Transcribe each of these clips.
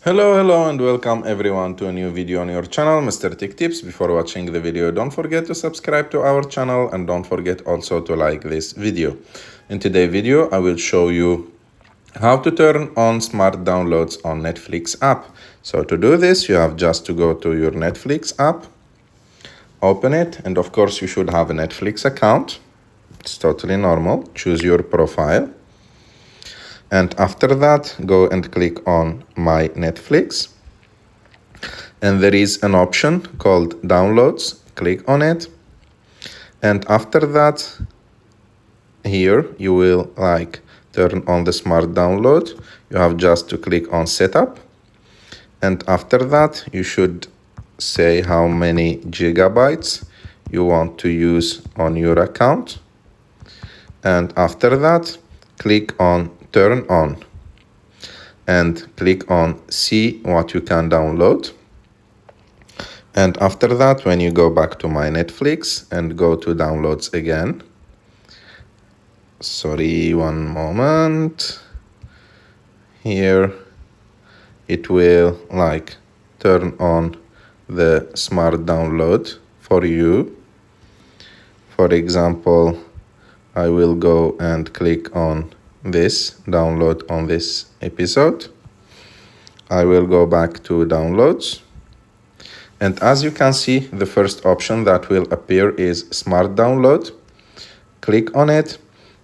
Hello and welcome everyone to a new video on your channel, Mr. Tech Tips. Before watching the video, don't forget to subscribe to our channel and don't forget also to like this video. In today's video, I will show you how to turn on smart downloads on Netflix app. So to do this, you have just to go to your Netflix app, open it, and of course you should have a Netflix account. It's totally normal. Choose your profile. And after that, go and click on My Netflix. And there is an option called Downloads. Click on it. And after that, here you will turn on the smart download. You have just to click on Setup. And after that, you should say how many gigabytes you want to use on your account. And after that, click on Turn on and click on See what you can download. And after that, when you go back to My Netflix and go to Downloads again, sorry, one moment, here it will turn on the smart download for you. For example, I will go and click on this download on this episode. I will go back to downloads. And as you can see, the first option that will appear is smart download. Click on it.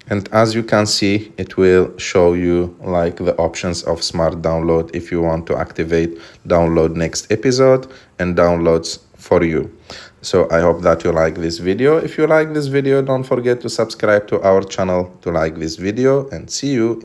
And as you can see, it will show you the options of smart download if you want to activate download next episode and downloads for you. So I hope that you like this video. If you like this video, don't forget to subscribe to our channel to like this video, and see you